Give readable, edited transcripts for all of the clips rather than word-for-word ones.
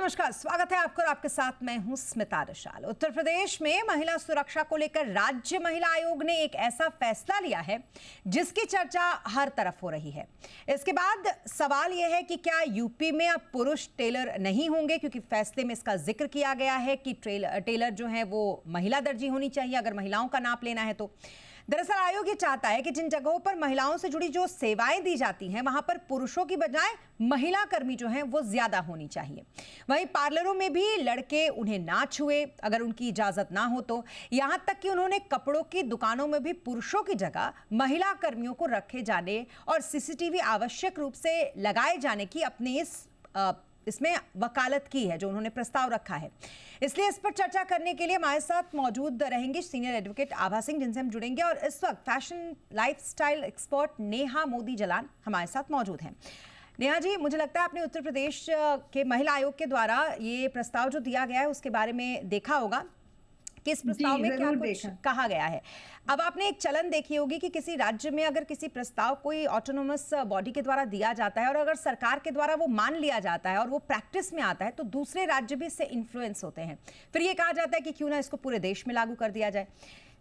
नमस्कार, स्वागत है आपका और आपके साथ मैं हूं स्मिता विशाल। उत्तर प्रदेश में महिला सुरक्षा को लेकर राज्य महिला आयोग ने एक ऐसा फैसला लिया है जिसकी चर्चा हर तरफ हो रही है। इसके बाद सवाल यह है कि क्या यूपी में अब पुरुष टेलर नहीं होंगे, क्योंकि फैसले में इसका जिक्र किया गया है कि टेलर जो है वो महिला दर्जी होनी चाहिए अगर महिलाओं का नाप लेना है तो। दरअसल आयोग ये चाहता है कि जिन जगहों पर महिलाओं से जुड़ी जो सेवाएं दी जाती हैं वहां पर पुरुषों की बजाय महिला कर्मी जो हैं वो ज्यादा होनी चाहिए। वहीं पार्लरों में भी लड़के उन्हें ना छुए अगर उनकी इजाजत ना हो तो। यहां तक कि उन्होंने कपड़ों की दुकानों में भी पुरुषों की जगह महिला कर्मियों को रखे जाने और सीसीटीवी आवश्यक रूप से लगाए जाने की अपनी इसमें वकालत की है, जो उन्होंने प्रस्ताव रखा है। इसलिए इस पर चर्चा करने के लिए हमारे साथ मौजूद रहेंगे सीनियर एडवोकेट आभा सिंह, जिनसे हम जुड़ेंगे, और इस वक्त fashion lifestyle expert Neha Modi Jalan हमारे साथ मौजूद हैं। नेहा जी, मुझे लगता है आपने उत्तर प्रदेश के महिला आयोग के द्वारा ये प्रस्ताव जो दिया गया है उसके बारे में देखा होगा कि इस प्रस्ताव में क्या कुछ कहा गया है। अब आपने एक चलन देखी होगी कि किसी राज्य में अगर किसी प्रस्ताव कोई ऑटोनोमस बॉडी के द्वारा दिया जाता है और अगर सरकार के द्वारा वो मान लिया जाता है और वो प्रैक्टिस में आता है तो दूसरे राज्य भी इससे इन्फ्लुएंस होते हैं। फिर ये कहा जाता है कि क्यों ना इसको पूरे देश में लागू कर दिया जाए।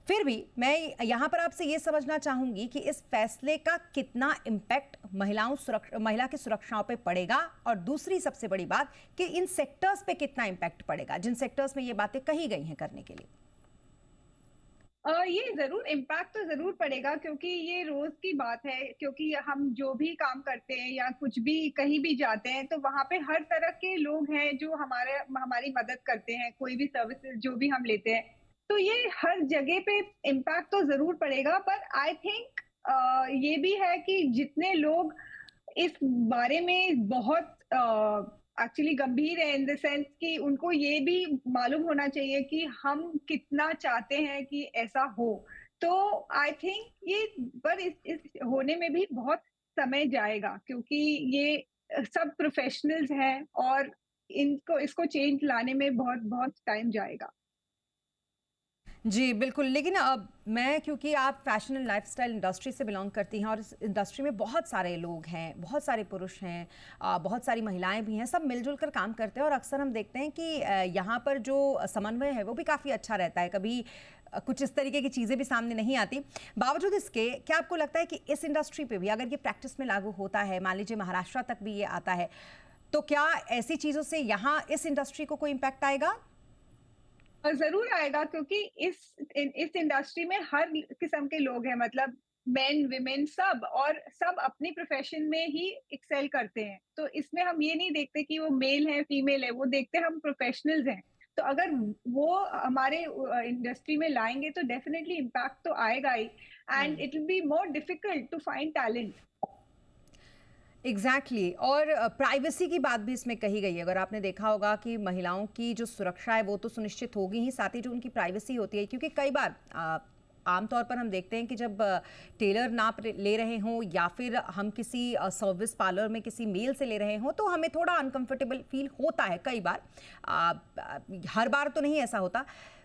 फिर भी मैं यहाँ पर आपसे ये समझना चाहूंगी कि इस फैसले का कितना इम्पैक्ट महिला की सुरक्षाओं पे पड़ेगा, और दूसरी सबसे बड़ी बात कि इन सेक्टर्स पे कितना इम्पैक्ट पड़ेगा जिन सेक्टर्स में ये बातें कही गई हैं करने के लिए। ये जरूर इम्पैक्ट तो जरूर पड़ेगा, क्योंकि ये रोज की बात है। क्योंकि हम जो भी काम करते हैं या कुछ भी कहीं भी जाते हैं तो वहां पे हर तरह के लोग हैं जो हमारी मदद करते हैं, कोई भी सर्विसेज जो भी हम लेते हैं। तो ये हर जगह पे इम्पैक्ट तो जरूर पड़ेगा। पर आई थिंक ये भी है कि जितने लोग इस बारे में बहुत एक्चुअली गंभीर है, इन द सेंस कि उनको ये भी मालूम होना चाहिए कि हम कितना चाहते हैं कि ऐसा हो। तो आई थिंक ये पर इस होने में भी बहुत समय जाएगा, क्योंकि ये सब प्रोफेशनल्स हैं और इनको इसको चेंज लाने में बहुत बहुत टाइम जाएगा। जी बिल्कुल, लेकिन अब मैं, क्योंकि आप फैशन एंड लाइफस्टाइल इंडस्ट्री से बिलोंग करती हैं और इस इंडस्ट्री में बहुत सारे लोग हैं, बहुत सारे पुरुष हैं, बहुत सारी महिलाएं भी हैं, सब मिलजुल कर काम करते हैं और अक्सर हम देखते हैं कि यहाँ पर जो समन्वय है वो भी काफ़ी अच्छा रहता है। कभी कुछ इस तरीके की चीज़ें भी सामने नहीं आती। बावजूद इसके क्या आपको लगता है कि इस इंडस्ट्री पर भी अगर ये प्रैक्टिस में लागू होता है, मान लीजिए महाराष्ट्र तक भी ये आता है, तो क्या ऐसी चीज़ों से यहाँ इस इंडस्ट्री को कोई इम्पैक्ट आएगा? जरूर आएगा, क्योंकि इस इंडस्ट्री में हर किस्म के लोग हैं, मतलब मेन विमेन सब, और सब अपनी प्रोफेशन में ही एक्सेल करते हैं। तो इसमें हम ये नहीं देखते कि वो मेल है फीमेल है, वो देखते हम प्रोफेशनल्स हैं। तो अगर वो हमारे इंडस्ट्री में लाएंगे तो डेफिनेटली इम्पैक्ट तो आएगा ही, and it will be more difficult to find talent. Exactly और प्राइवेसी की बात भी इसमें कही गई है। अगर आपने देखा होगा कि महिलाओं की जो सुरक्षा है वो तो सुनिश्चित होगी ही, साथ ही जो उनकी प्राइवेसी होती है, क्योंकि कई बार आमतौर पर हम देखते हैं कि जब टेलर नाप ले रहे हों या फिर हम किसी सर्विस पार्लर में किसी मेल से ले रहे हों तो हमें थोड़ा अनकंफर्टेबल फील होता है कई बार। हर बार तो नहीं ऐसा होता।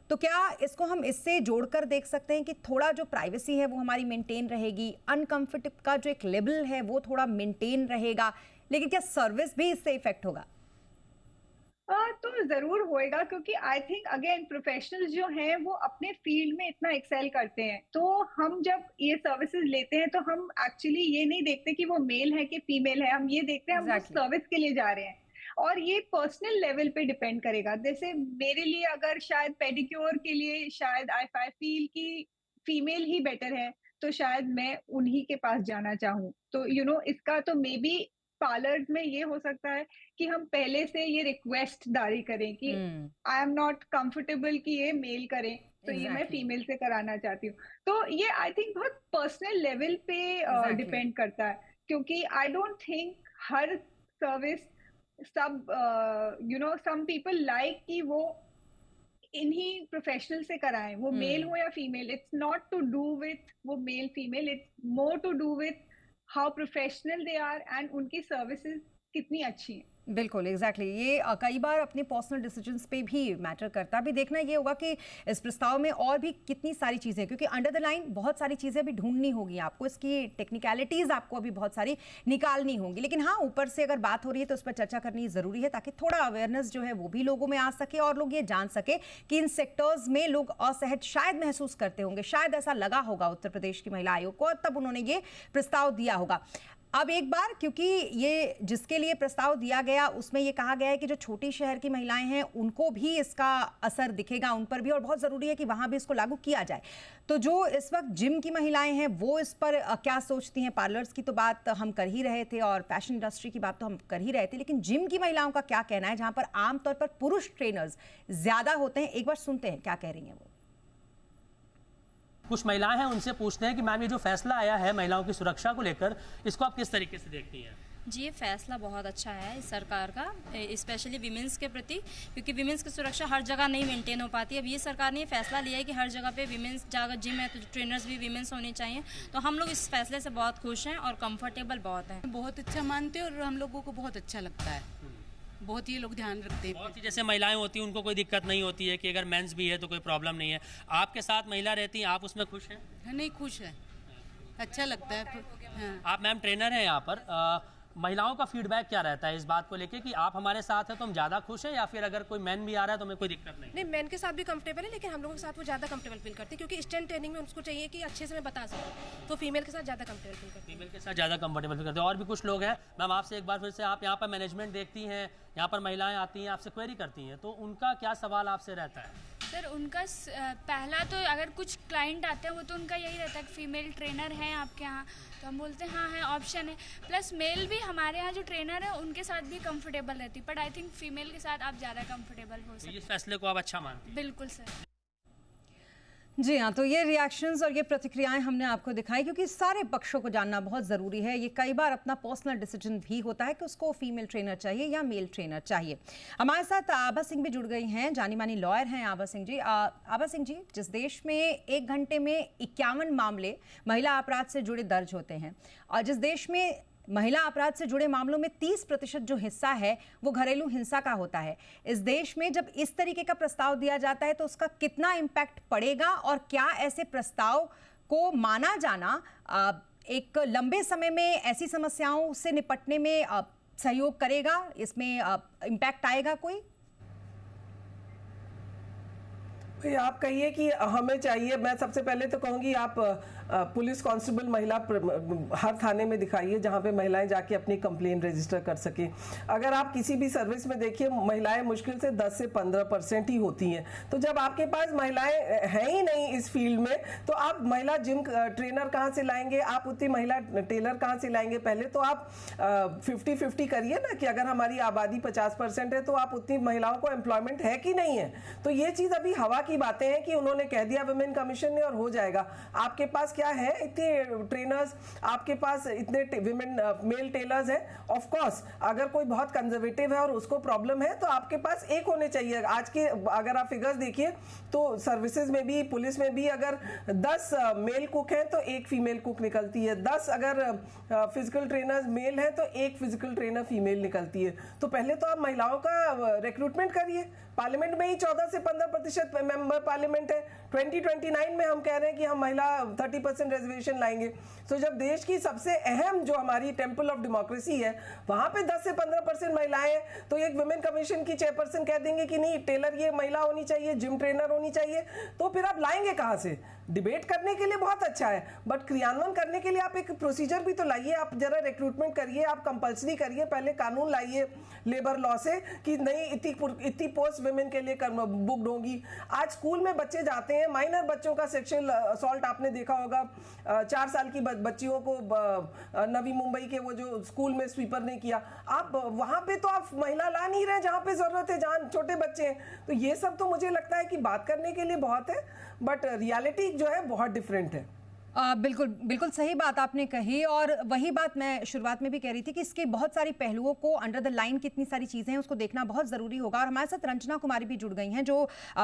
तो क्या इसको हम इससे जोड़कर देख सकते हैं कि थोड़ा जो प्राइवेसी है वो हमारी मेंटेन रहेगी, अनकंफर्टेबल का जो एक लेवल है वो थोड़ा मेंटेन रहेगा, लेकिन क्या सर्विस भी इससे इफेक्ट होगा? तो जरूर होएगा, क्योंकि आई थिंक अगेन प्रोफेशनल्स जो हैं वो अपने फील्ड में इतना एक्सेल करते हैं। तो हम जब ये सर्विसेज लेते हैं तो हम एक्चुअली ये नहीं देखते कि वो मेल है कि फीमेल है, हम ये देखते हैं हम उस एग्जैक्टली। सर्विस के लिए जा रहे हैं। और ये पर्सनल लेवल पे डिपेंड करेगा। जैसे मेरे लिए अगर शायद पेडिक्योर के लिए शायद आई फील कि फीमेल ही बेटर है, तो शायद मैं उन्हीं के पास जाना चाहूँ। तो इसका तो मे बी पार्लर में ये हो सकता है कि हम पहले से ये रिक्वेस्ट जारी करें कि हम्म। आई एम नॉट कंफर्टेबल कि ये मेल करें, तो ये मैं एग्जैक्टली। फीमेल से कराना चाहती हूँ। तो ये आई थिंक बहुत पर्सनल लेवल पे एग्जैक्टली। डिपेंड करता है, क्योंकि I don't think her service सब सम पीपल लाइक कि वो इन्हीं प्रोफेशनल से कराएं, वो मेल हम्म। हो या female. It's not to do with वो male female, it's more to do with how professional they are and उनकी सर्विसेज कितनी अच्छी हैं। बिल्कुल एग्जैक्टली ये कई बार अपने पर्सनल डिसीजंस पे भी मैटर करता है। अभी देखना ये होगा कि इस प्रस्ताव में और भी कितनी सारी चीज़ें, क्योंकि अंडर द लाइन बहुत सारी चीज़ें अभी ढूंढनी होगी आपको, इसकी टेक्निकलिटीज़ आपको अभी बहुत सारी निकालनी होंगी। लेकिन हाँ, ऊपर से अगर बात हो रही है तो उस पर चर्चा करनी ज़रूरी है, ताकि थोड़ा अवेयरनेस जो है वो भी लोगों में आ सके और लोग ये जान सके कि इन सेक्टर्स में लोग असहज शायद महसूस करते होंगे, शायद ऐसा लगा होगा उत्तर प्रदेश की महिला आयोग को, और तब उन्होंने ये प्रस्ताव दिया होगा। अब एक बार, क्योंकि ये जिसके लिए प्रस्ताव दिया गया उसमें ये कहा गया है कि जो छोटी शहर की महिलाएं हैं उनको भी इसका असर दिखेगा, उन पर भी, और बहुत ज़रूरी है कि वहाँ भी इसको लागू किया जाए। तो जो इस वक्त जिम की महिलाएं हैं वो इस पर क्या सोचती हैं? पार्लर्स की तो बात हम कर ही रहे थे और फैशन इंडस्ट्री की बात तो हम कर ही रहे थे, लेकिन जिम की महिलाओं का क्या कहना है, जहाँ पर आमतौर पर पुरुष ट्रेनर्स ज़्यादा होते हैं? एक बार सुनते हैं क्या कह रही हैं वो। कुछ महिलाएं हैं, उनसे पूछते हैं कि मैम ये जो फैसला आया है महिलाओं की सुरक्षा को लेकर, इसको आप किस तरीके से देखती हैं? जी, ये फैसला बहुत अच्छा है इस सरकार का, स्पेशली विमेंस के प्रति, क्योंकि विमेंस की सुरक्षा हर जगह नहीं मेंटेन हो पाती है। अब ये सरकार ने ये फैसला लिया है कि हर जगह पे विमेंस, जगह जिम है तो ट्रेनर्स भी विमेंस होने चाहिए। तो हम लोग इस फैसले से बहुत खुश हैं और कंफर्टेबल बहुत हैं। बहुत अच्छा मानते हैं और हम लोगों को बहुत अच्छा लगता है, बहुत ही लोग ध्यान रखते हैं। बहुत सी जैसे महिलाएं होती हैं उनको कोई दिक्कत नहीं होती है कि अगर मेंस भी है तो कोई प्रॉब्लम नहीं है, आपके साथ महिला रहती हैं, आप उसमें खुश हैं? नहीं, खुश है, अच्छा लगता है। हाँ। आप मैम ट्रेनर हैं यहाँ पर, महिलाओं का फीडबैक क्या रहता है इस बात को लेके कि आप हमारे साथ हैं तो हम ज़्यादा खुश हैं, या फिर अगर कोई मैन भी आ रहा है तो हमें कोई दिक्कत नहीं? नहीं, मैन के साथ भी कंफर्टेबल है, लेकिन हम लोगों के साथ वो ज़्यादा कंफर्टेबल फील करते हैं, क्योंकि स्टैंड ट्रेनिंग में उसको चाहिए कि अच्छे से मैं बता सकूँ, तो फीमेल के साथ ज़्यादा कंफर्टेबल फील करती है। फीमेल के साथ ज़्यादा कंफर्टेबल फील करते हैं। और भी कुछ लोग हैं, मैम आपसे एक बार फिर से, आप यहाँ पर मैनेजमेंट देखती हैं, यहाँ पर महिलाएं आती हैं, आपसे क्वेरी करती हैं, तो उनका क्या सवाल आपसे रहता है? सर, उनका पहला तो अगर कुछ क्लाइंट आते हैं वो तो उनका यही रहता है कि फीमेल ट्रेनर हैं आपके यहाँ, तो हम बोलते हैं हाँ है, ऑप्शन है। प्लस मेल भी हमारे यहाँ जो ट्रेनर है उनके साथ भी कंफर्टेबल रहती है, बट आई थिंक फीमेल के साथ आप ज़्यादा कंफर्टेबल हो सकते हैं। इस फैसले को आप अच्छा मानती हैं? बिल्कुल सर। जी हाँ, तो ये रिएक्शंस और ये प्रतिक्रियाएं हमने आपको दिखाई, क्योंकि सारे पक्षों को जानना बहुत ज़रूरी है। ये कई बार अपना पर्सनल डिसीजन भी होता है कि उसको फीमेल ट्रेनर चाहिए या मेल ट्रेनर चाहिए। हमारे साथ आभा सिंह भी जुड़ गई हैं, जानी मानी लॉयर हैं आभा सिंह जी। आभा सिंह जी, जिस देश में 1 घंटे में 51 मामले महिला अपराध से जुड़े दर्ज होते हैं, और जिस देश में महिला अपराध से जुड़े मामलों में 30% जो हिस्सा है वो घरेलू हिंसा का होता है, इस देश में जब इस तरीके का प्रस्ताव दिया जाता है तो उसका कितना इम्पैक्ट पड़ेगा, और क्या ऐसे प्रस्ताव को माना जाना एक लंबे समय में ऐसी समस्याओं से निपटने में सहयोग करेगा, इसमें इम्पैक्ट आएगा कोई? भाई आप कहिए कि हमें चाहिए, मैं सबसे पहले तो कहूँगी आप पुलिस कांस्टेबल महिला हर थाने में दिखाइए जहाँ पे महिलाएं जाके अपनी कंप्लेन रजिस्टर कर सके। अगर आप किसी भी सर्विस में देखिए, महिलाएं मुश्किल से 10 से 15% ही होती हैं। तो जब आपके पास महिलाएं हैं ही नहीं इस फील्ड में, तो आप महिला जिम ट्रेनर कहाँ से लाएंगे, आप उतनी महिला टेलर कहाँ से लाएंगे? पहले तो आप 50-50 करिए ना, कि अगर हमारी आबादी 50% है तो आप उतनी महिलाओं को एम्प्लॉयमेंट है कि नहीं है। तो ये चीज़ अभी हवा की बातें हैं कि उन्होंने कह दिया वुमेन कमीशन ने और हो जाएगा। आपके पास क्या है, इतने ट्रेनर्स, आपके पास इतने विमेन मेल टेलर्स हैं। ऑफ कोर्स अगर कोई बहुत कंजर्वेटिव है और उसको प्रॉब्लम है तो आपके पास एक होने चाहिए। आज के अगर आप फिगर्स देखिए तो सर्विसेज में भी, पुलिस में भी, अगर 10 मेल कुक हैं तो 1 फीमेल कुक निकलती है, 10 अगर फिजिकल ट्रेनर्स मेल हैं तो 1 फिजिकल ट्रेनर फीमेल निकलती है। तो पहले तो आप महिलाओं का रिक्रूटमेंट करिए। पार्लियामेंट में ही 14 से 15% मेंबर पार्लियामेंट है। 2029 में हम कह रहे हैं कि हम महिला 30% रिजर्वेशन लाएंगे। तो जब देश की सबसे अहम जो हमारी टेम्पल ऑफ डेमोक्रेसी है वहां पे 10 से 15% महिलाएं हैं, तो एक वुमेन कमीशन की चेयरपर्सन कह देंगे कि नहीं, टेलर ये महिला होनी चाहिए, जिम ट्रेनर होनी चाहिए, तो फिर आप लाएंगे कहां से? डिबेट करने के लिए बहुत अच्छा है, बट क्रियान्वयन करने के लिए आप एक प्रोसीजर भी तो लाइए। आप जरा रिक्रूटमेंट करिए, आप कंपल्सरी करिए, पहले कानून लाइए लेबर लॉ से कि नहीं इतनी पोस्ट वुमेन के लिए बुक्ड होगी। आज स्कूल में बच्चे जाते हैं, माइनर बच्चों का सेक्सुअल असॉल्ट आपने देखा होगा, 4 साल की बच्चियों को नवी मुंबई के वो जो स्कूल में स्वीपर ने किया। आप वहां पे तो आप महिला ला नहीं रहे जहां पे जरूरत है, जहां छोटे बच्चे हैं। तो ये सब तो मुझे लगता है कि बात करने के लिए बहुत है, बट रियलिटी जो है बहुत डिफरेंट है। बिल्कुल बिल्कुल सही बात आपने कही, और वही बात मैं शुरुआत में भी कह रही थी कि इसके बहुत सारी पहलुओं को अंडर द लाइन कितनी सारी चीज़ें हैं उसको देखना बहुत ज़रूरी होगा। और हमारे साथ रंजना कुमारी भी जुड़ गई हैं जो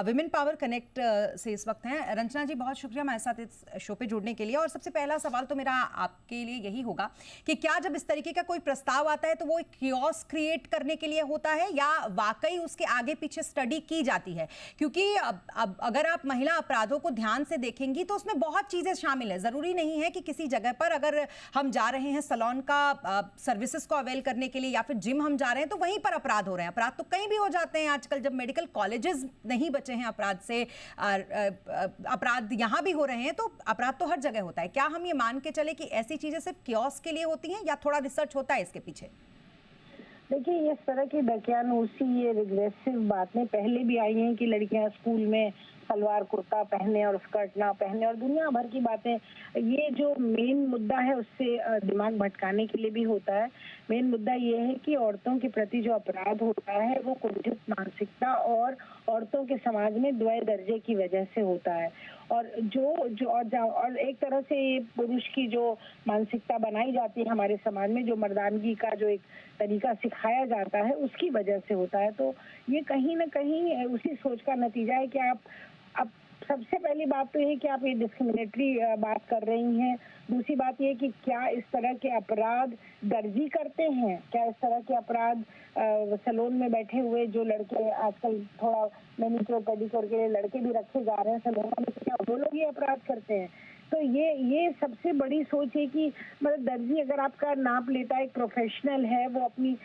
विमेन पावर कनेक्ट से इस वक्त हैं। रंजना जी, बहुत शुक्रिया हमारे साथ इस शो पे जुड़ने के लिए। और सबसे पहला सवाल तो मेरा आपके लिए यही होगा कि क्या जब इस तरीके का कोई प्रस्ताव आता है तो वो एक कियोस क्रिएट करने के लिए होता है या वाकई उसके आगे पीछे स्टडी की जाती है? क्योंकि अब अगर आप महिला अपराधों को ध्यान से देखेंगी तो उसमें बहुत चीज़ें शामिल है। जरूरी नहीं है कि किसी जगह पर अगर हम जा रहे हैं सैलून का सर्विसेज को अवेल करने के लिए या फिर जिम हम जा रहे हैं तो वहीं पर अपराध हो रहे हैं। अपराध तो कहीं भी हो जाते हैं आजकल, जब मेडिकल कॉलेजेस नहीं बचे हैं अपराध से, अपराध यहां भी हो रहे हैं तो अपराध तो हर जगह होता है। क्या हम ये मान के चले कि ऐसी चीजें सिर्फ कियोस्क के लिए होती हैं या थोड़ा रिसर्च होता है इसके पीछे? देखिए, इस तरह की दकियानूसी, ये रिग्रेसिव बातें पहले भी आई हैं कि लड़कियां स्कूल में सलवार कुर्ता पहने और स्कर्ट ना पहने और दुनिया भर की बातें। ये जो मेन मुद्दा है उससे दिमाग भटकाने के लिए भी होता है। मेन मुद्दा ये है कि औरतों के प्रति जो अपराध होता है वो कुंठित मानसिकता और औरतों के समाज में द्वय दर्जे की वजह से होता है। और और एक तरह से ये पुरुष की जो मानसिकता बनाई जाती है हमारे समाज में, जो मर्दानगी का जो एक तरीका सिखाया जाता है, उसकी वजह से होता है। तो ये कहीं ना कहीं उसी सोच का नतीजा है कि अब सबसे पहली बात तो ये कि आप ये डिस्क्रिमिनेटरी बात कर रही हैं। दूसरी बात ये कि क्या इस तरह के अपराध दर्जी करते हैं, क्या इस तरह के अपराध सैलून में बैठे हुए जो लड़के आजकल थोड़ा मैनीक्योर पेडिक्योर के लिए लड़के भी रखे जा रहे हैं सैलून में, क्या वो लोग ये अपराध करते हैं? तो ये सबसे बड़ी सोच है कि मतलब दर्जी अगर आपका नाप लेता है, एक प्रोफेशनल है, वो अपनी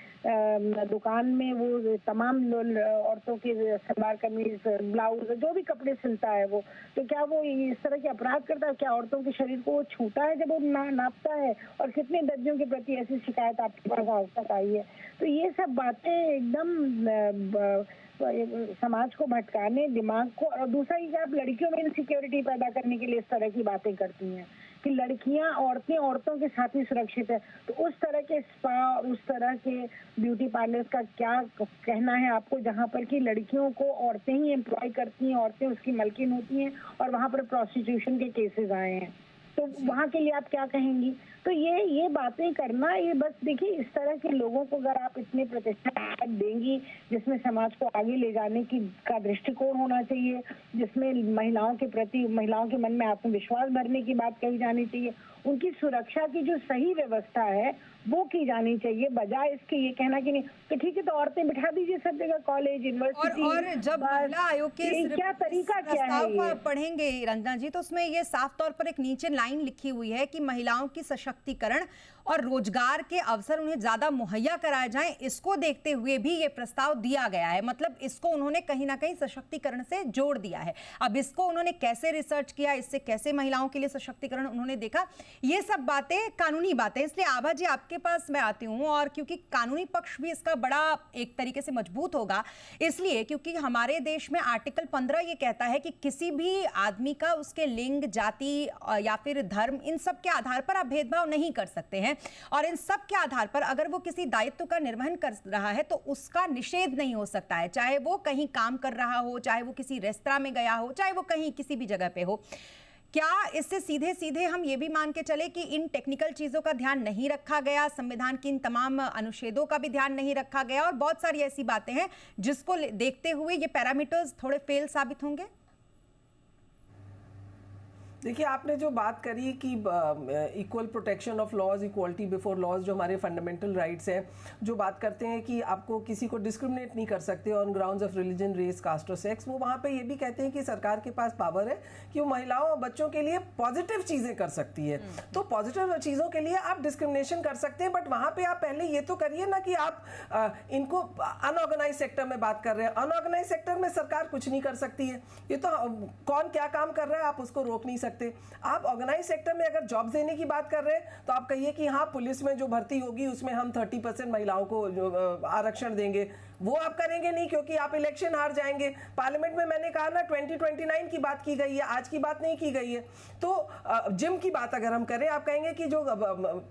दुकान में वो तमाम औरतों के सलवार कमीज ब्लाउज जो भी कपड़े सिलता है वो, तो क्या वो इस तरह के अपराध करता है? क्या औरतों के शरीर को वो छूता है जब वो नापता है? और कितने दर्जियों के प्रति ऐसी शिकायत आपके पास आज तक आई है? तो ये सब बातें एकदम समाज को भटकाने, दिमाग को, और दूसरा ये आप लड़कियों में इनसिक्योरिटी पैदा करने के लिए इस तरह की बातें करती हैं कि लड़कियां औरतों के साथ ही सुरक्षित है। तो उस तरह के स्पा, उस तरह के ब्यूटी पार्लर्स का क्या कहना है आपको, जहां पर कि लड़कियों को औरतें ही एम्प्लॉय करती हैं, औरतें उसकी मलकिन होती हैं और वहां पर प्रोस्टिट्यूशन के केसेस आए हैं, तो वहाँ के लिए आप क्या कहेंगी? तो ये बातें करना, ये बस देखिए, इस तरह के लोगों को अगर आप इतने प्रतिष्ठा देंगी जिसमें समाज को आगे ले जाने का दृष्टिकोण होना चाहिए, जिसमें महिलाओं के प्रति, महिलाओं के मन में आत्मविश्वास भरने की बात कही जानी चाहिए, उनकी सुरक्षा की जो सही व्यवस्था है वो की जानी चाहिए, बजाय इसके ये कहना कि नहीं तो ठीक है तो औरतें बिठा दीजिए सब जगह, कॉलेज, यूनिवर्सिटी। और जब महिला आयोग के क्या तरीका क्या है पढ़ेंगे रंजना जी, तो उसमें ये साफ तौर पर एक नीचे लाइन लिखी हुई है कि महिलाओं की सशक्तिकरण और रोजगार के अवसर उन्हें ज्यादा मुहैया कराए जाएं, इसको देखते हुए भी ये प्रस्ताव दिया गया है। मतलब इसको उन्होंने कहीं ना कहीं सशक्तिकरण से जोड़ दिया है। अब इसको उन्होंने कैसे रिसर्च किया, इससे कैसे महिलाओं के लिए सशक्तिकरण उन्होंने देखा, ये सब बातें कानूनी बातें। इसलिए आभा जी आपके पास मैं आती हूँ, और क्योंकि कानूनी पक्ष भी इसका बड़ा एक तरीके से मजबूत होगा, इसलिए क्योंकि हमारे देश में आर्टिकल 15 ये कहता है कि किसी भी आदमी का उसके लिंग, जाति या फिर धर्म, इन सब के आधार पर आप भेदभाव नहीं कर सकते हैं, और इन सब के आधार पर अगर वो किसी दायित्व का निर्वहन कर रहा है तो उसका निषेध नहीं हो सकता है, चाहे वो कहीं काम कर रहा हो, चाहे वो किसी रेस्तरां में गया हो, चाहे वो कहीं किसी भी जगह पे हो। क्या इससे सीधे सीधे हम ये भी मान के चले कि इन टेक्निकल चीजों का ध्यान नहीं रखा गया, संविधान की इन तमाम अनुच्छेदों का भी ध्यान नहीं रखा गया, और बहुत सारी ऐसी बातें हैं जिसको देखते हुए ये पैरामीटर्स थोड़े फेल साबित होंगे? देखिए, आपने जो बात करी कि equal protection of laws, equality before laws, जो हमारे फंडामेंटल राइट्स हैं, जो बात करते हैं कि आपको किसी को डिस्क्रिमिनेट नहीं कर सकते on grounds of religion, race, caste और सेक्स, वो वहाँ पे ये भी कहते हैं कि सरकार के पास पावर है कि वो महिलाओं और बच्चों के लिए पॉजिटिव चीज़ें कर सकती है। तो पॉजिटिव चीज़ों के लिए आप डिस्क्रिमिनेशन कर सकते हैं, बट वहाँ पर आप पहले ये तो करिए ना कि आप इनको अनऑर्गेनाइज सेक्टर में बात कर रहे हैं। अनऑर्गेनाइज सेक्टर में सरकार कुछ नहीं कर सकती है, ये तो कौन क्या काम कर रहा है आप उसको रोक नहीं सकते। आप ऑर्गेनाइज सेक्टर में अगर जॉब देने की बात कर रहे हैं तो आप कहिए कि हाँ, पुलिस में जो भर्ती होगी उसमें हम 30% महिलाओं को आरक्षण देंगे, वो आप करेंगे नहीं, क्योंकि आप इलेक्शन हार जाएंगे। पार्लियामेंट में मैंने कहा ना 2029 की बात की गई है, आज की बात नहीं की गई है। तो जिम की बात अगर हम करें, आप कहेंगे कि जो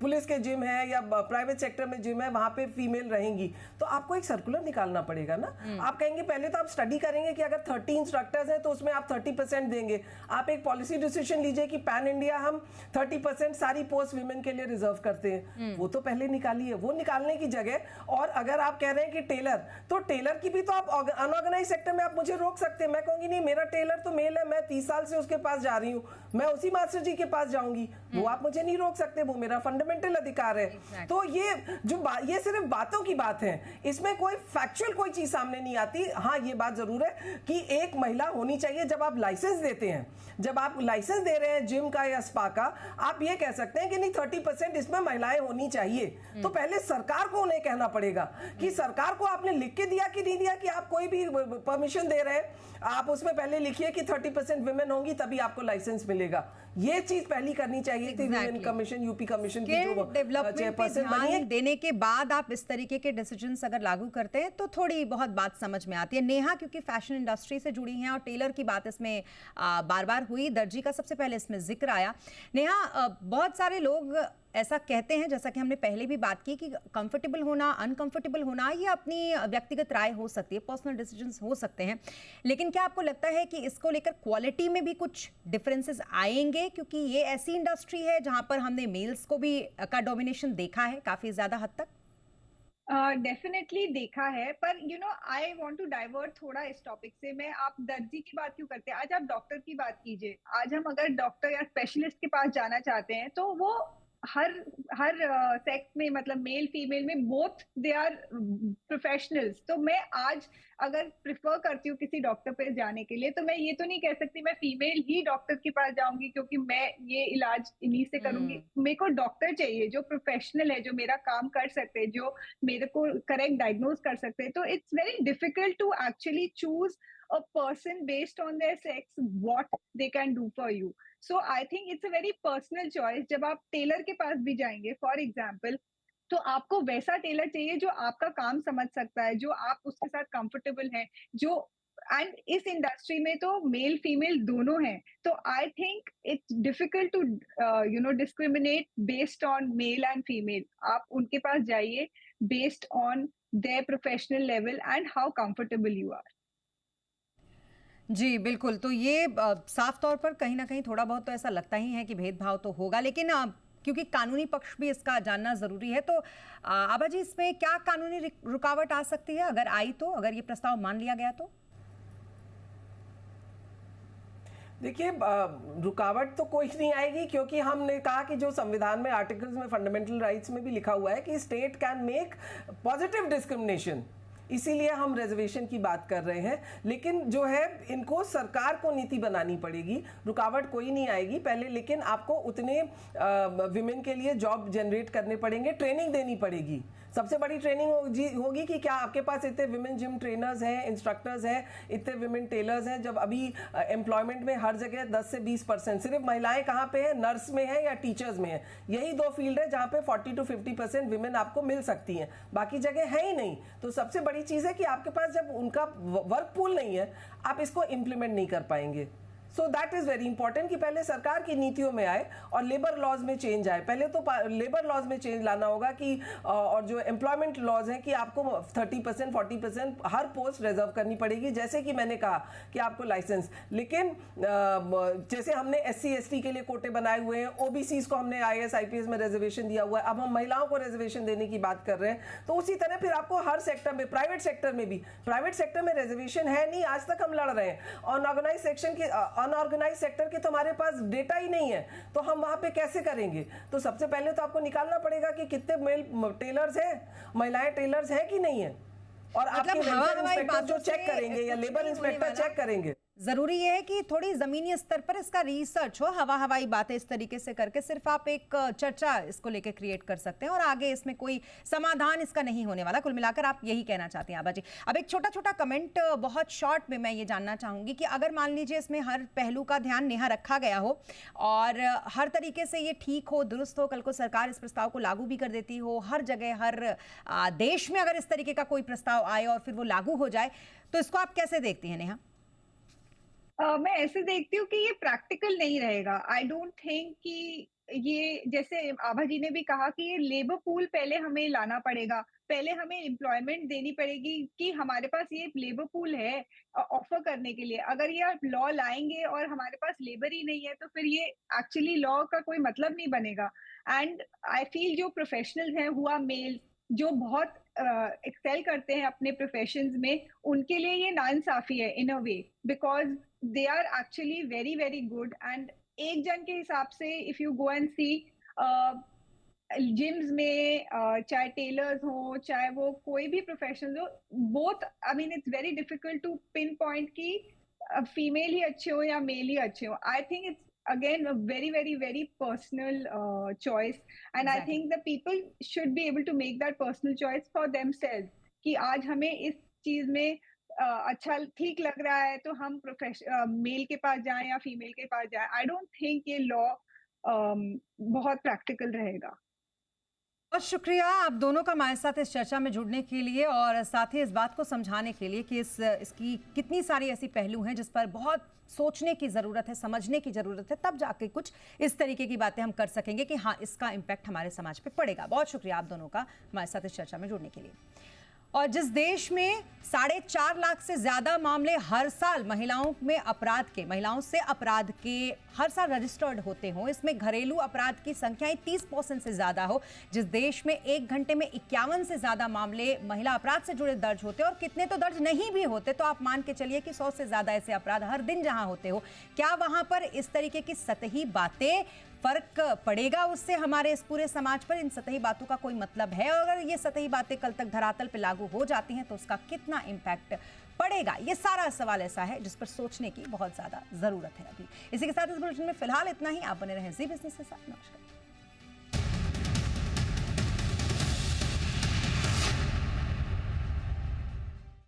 पुलिस के जिम है या प्राइवेट सेक्टर में जिम है वहां पे फीमेल रहेंगी, तो आपको एक सर्कुलर निकालना पड़ेगा ना। आप कहेंगे पहले तो आप स्टडी करेंगे कि अगर 30 इंस्ट्रक्टर्स हैं तो उसमें आप 30% देंगे। आप एक पॉलिसी डिसीजन लीजिए कि पैन इंडिया हम 30% सारी पोस्ट विमेन के लिए रिजर्व करते हैं, वो तो पहले निकालिए। वो निकालने की जगह, और अगर आप कह रहे हैं कि टेलर, तो टेलर की भी तो आप अनऑर्गेनाइज सेक्टर में आप मुझे रोक सकते हैं। मैं कहूंगी नहीं, मेरा टेलर तो मेल है, मैं 30 साल से उसके पास जा रही हूँ, मैं उसी मास्टर जी के पास जाऊंगी, वो आप मुझे नहीं रोक सकते, वो मेरा फंडामेंटल अधिकार है। तो ये सिर्फ बातों की बात है, इसमें कोई फैक्चुअल कोई चीज सामने नहीं आती। हाँ, ये बात जरूर है कि एक महिला होनी चाहिए। जब आप लाइसेंस देते हैं, जब आप लाइसेंस दे रहे हैं जिम का या स्पा का, आप ये कह सकते हैं कि नहीं 30% इसमें महिलाएं होनी चाहिए। तो पहले सरकार को उन्हें कहना पड़ेगा कि सरकार को आपने लिख के दिया कि नहीं दिया, कि आप कोई भी परमिशन दे रहे हैं, आप उसमें पहले लिखिए कि 30% विमेन होंगी तभी आपको लाइसेंस मिलेगा। ये चीज पहली करनी चाहिए थी। विमेन कमीशन, यूपी कमीशन की जो चेयरपर्सन बनी है, देने के बाद आप इस तरीके के डिसीजंस अगर लागू करते हैं तो थोड़ी बहुत बात समझ में आती है। नेहा क्योंकि फैशन इंडस्ट्री से जुड़ी हैं और टेलर की बात इसमें बार बार हुई, दर्जी का सबसे पहले इसमें जिक्र आया। नेहा, बहुत सारे लोग ऐसा कहते हैं, जैसा कि हमने पहले भी बात की, कि कंफर्टेबल होना, अनकंफर्टेबल होना ये अपनी व्यक्तिगत राय हो सकती है, पर्सनल डिसीजंस हो सकते हैं, लेकिन क्या आपको लगता है कि इसको लेकर क्वालिटी में भी कुछ डिफरेंसेस आएंगे? क्योंकि ये ऐसी इंडस्ट्री है जहां पर हमने मेल्स को भी का डोमिनेशन देखा है काफी ज्यादा हद तक। डेफिनेटली देखा है, पर आई वांट टू डाइवर्ट थोड़ा इस टॉपिक से। मैं, आप दर्जी की बात क्यों करते हैं? आज आप डॉक्टर की बात कीजिए। आज हम अगर डॉक्टर या स्पेशलिस्ट के पास जाना चाहते हैं तो वो हर सेक्स में, मतलब मेल फीमेल में, बोथ दे आर प्रोफेशनल्स। तो मैं आज अगर प्रिफर करती हूँ किसी डॉक्टर पे जाने के लिए, तो मैं ये तो नहीं कह सकती मैं फीमेल ही डॉक्टर के पास जाऊंगी क्योंकि मैं ये इलाज इन्हीं से करूंगी। मेरे को डॉक्टर चाहिए जो प्रोफेशनल है, जो मेरा काम कर सकते हैं, जो मेरे को करेक्ट डायग्नोज कर सकते हैं। तो it's very difficult to actually choose a person based on their sex what they can do for you. So I think it's a very personal choice. जब आप टेलर के पास भी जाएंगे फॉर एग्जाम्पल, तो आपको वैसा टेलर चाहिए जो आपका काम समझ सकता है, जो आप उसके साथ कंफर्टेबल हैं, जो, एंड इस इंडस्ट्री में तो मेल फीमेल दोनों हैं। तो I think it's difficult to discriminate based on male and female. आप उनके पास जाइए based on their professional level and how comfortable you are. जी बिल्कुल, तो ये साफ तौर पर कहीं ना कहीं थोड़ा बहुत तो ऐसा लगता ही है कि भेदभाव तो होगा, लेकिन क्योंकि कानूनी पक्ष भी इसका जानना जरूरी है, तो आभा जी इसमें क्या कानूनी रुकावट आ सकती है अगर आई तो, अगर ये प्रस्ताव मान लिया गया तो? देखिए, रुकावट तो कोई नहीं आएगी, क्योंकि हमने कहा कि जो संविधान में आर्टिकल्स में फंडामेंटल राइट्स में भी लिखा हुआ है कि state can make positive discrimination, इसीलिए हम रिजर्वेशन की बात कर रहे हैं। लेकिन जो है, इनको सरकार को नीति बनानी पड़ेगी, रुकावट कोई नहीं आएगी पहले, लेकिन आपको उतने विमेन के लिए जॉब जनरेट करने पड़ेंगे, ट्रेनिंग देनी पड़ेगी। सबसे बड़ी ट्रेनिंग होगी कि क्या आपके पास इतने विमेन जिम ट्रेनर्स हैं, इंस्ट्रक्टर्स हैं, इतने विमेन टेलर्स हैं। जब अभी एम्प्लॉयमेंट में हर जगह 10 से 20%, सिर्फ महिलाएं कहाँ पे है, नर्स में है या टीचर्स में है, यही 2 फील्ड है जहाँ पे 40 to 50% विमेन आपको मिल सकती हैं, बाकी जगह है ही नहीं। तो सबसे बड़ी चीज है कि आपके पास जब उनका वर्क पूल नहीं है, आप इसको इंप्लीमेंट नहीं कर पाएंगे। So that is very important कि पहले सरकार की नीतियों में आए और लेबर लॉज में चेंज आए। पहले तो लेबर लॉज में चेंज लाना होगा कि और जो एम्प्लॉयमेंट लॉज हैं कि आपको 30% 40% हर पोस्ट रिजर्व करनी पड़ेगी, जैसे कि मैंने कहा कि आपको लाइसेंस। लेकिन जैसे हमने SC ST के लिए कोटे बनाए हुए हैं, OBCs को हमने IAS IPS में रिजर्वेशन दिया हुआ है, अब हम महिलाओं को रिजर्वेशन देने की बात कर रहे हैं। तो उसी तरह फिर आपको हर सेक्टर में, प्राइवेट सेक्टर में भी, प्राइवेट सेक्टर में रिजर्वेशन है नहीं, आज तक हम लड़ रहे हैं। ऑर्गेनाइज सेक्शन के, अनऑर्गेनाइज सेक्टर के तो हमारे पास डेटा ही नहीं है, तो हम वहां पे कैसे करेंगे? तो सबसे पहले तो आपको निकालना पड़ेगा कि कितने मेल टेलर्स हैं, महिलाएं टेलर्स हैं कि नहीं है, और आपके इंस्पेक्टर जो चेक करेंगे या लेबर इंस्पेक्टर चेक करेंगे। जरूरी ये है कि थोड़ी जमीनी स्तर पर इसका रिसर्च हो, हवाई बातें इस तरीके से करके सिर्फ आप एक चर्चा इसको लेके क्रिएट कर सकते हैं और आगे इसमें कोई समाधान इसका नहीं होने वाला। कुल मिलाकर आप यही कहना चाहते हैं आभा जी। अब एक छोटा छोटा कमेंट बहुत शॉर्ट में मैं ये जानना चाहूंगी कि अगर मान लीजिए इसमें हर पहलू का ध्यान नेहा रखा गया हो और हर तरीके से ये ठीक हो, दुरुस्त हो, कल को सरकार इस प्रस्ताव को लागू भी कर देती हो, हर जगह हर देश में अगर इस तरीके का कोई प्रस्ताव आए और फिर वो लागू हो जाए, तो इसको आप कैसे देखती हैं नेहा? मैं ऐसे देखती हूँ कि ये प्रैक्टिकल नहीं रहेगा। आई डोंट थिंक कि ये, जैसे आभा जी ने भी कहा कि ये लेबर पूल पहले हमें लाना पड़ेगा, पहले हमें एम्प्लॉयमेंट देनी पड़ेगी कि हमारे पास ये लेबर पूल है ऑफर करने के लिए। अगर ये आप लॉ लाएंगे और हमारे पास लेबर ही नहीं है तो फिर ये एक्चुअली लॉ का कोई मतलब नहीं बनेगा। एंड आई फील जो प्रोफेशनल्स हैं हुआ मेल जो बहुत एक्सेल करते हैं अपने प्रोफेशंस में, उनके लिए ये नाइंसाफी है in a way, because they are actually very very good. And एक जन के हिसाब से if you go and see gyms में, चाहे टेलर्स हो चाहे वो कोई भी प्रोफेशनल हो, both I mean it's very difficult to pinpoint की फीमेल ही अच्छे हो या मेल ही अच्छे हो। I think it's again a very very very personal choice, and I think the people should be able to make that personal choice for themselves कि आज हमें इस चीज में अच्छा ठीक लग रहा है तो हम मेल के पास जाएं या फीमेल के पास जाएं। आई डोंट थिंक ये लॉ बहुत प्रैक्टिकल रहेगा। बहुत शुक्रिया आप दोनों का हमारे साथ इस चर्चा में जुड़ने के लिए और साथ ही इस बात को समझाने के लिए कि इसकी कितनी सारी ऐसी पहलू हैं जिस पर बहुत सोचने की ज़रूरत है, समझने की ज़रूरत है, तब जाके कुछ इस तरीके की बातें हम कर सकेंगे कि हाँ इसका इम्पैक्ट हमारे समाज पे पड़ेगा। बहुत शुक्रिया आप दोनों का हमारे साथ इस चर्चा में जुड़ने के लिए। और जिस देश में 4.5 लाख से ज्यादा मामले हर साल महिलाओं से अपराध के हर साल रजिस्टर्ड होते हों, इसमें घरेलू अपराध की संख्या 30% से ज्यादा हो, जिस देश में 1 घंटे में 51 से ज्यादा मामले महिला अपराध से जुड़े दर्ज होते और कितने तो दर्ज नहीं भी होते, तो आप मान के चलिए कि 100 से ज्यादा ऐसे अपराध हर दिन जहां होते हो, क्या वहां पर इस तरीके की सतही बातें फर्क पड़ेगा उससे हमारे इस पूरे समाज पर? इन सतही बातों का कोई मतलब है? और अगर ये सतही बातें कल तक धरातल पे लागू हो जाती हैं तो उसका कितना इम्पैक्ट पड़ेगा? ये सारा सवाल ऐसा है जिस पर सोचने की बहुत ज्यादा जरूरत है अभी। इसी के साथ इस बुलेटिन में फिलहाल इतना ही। आप बने रहें जी बिजनेस के साथ। नमस्कार।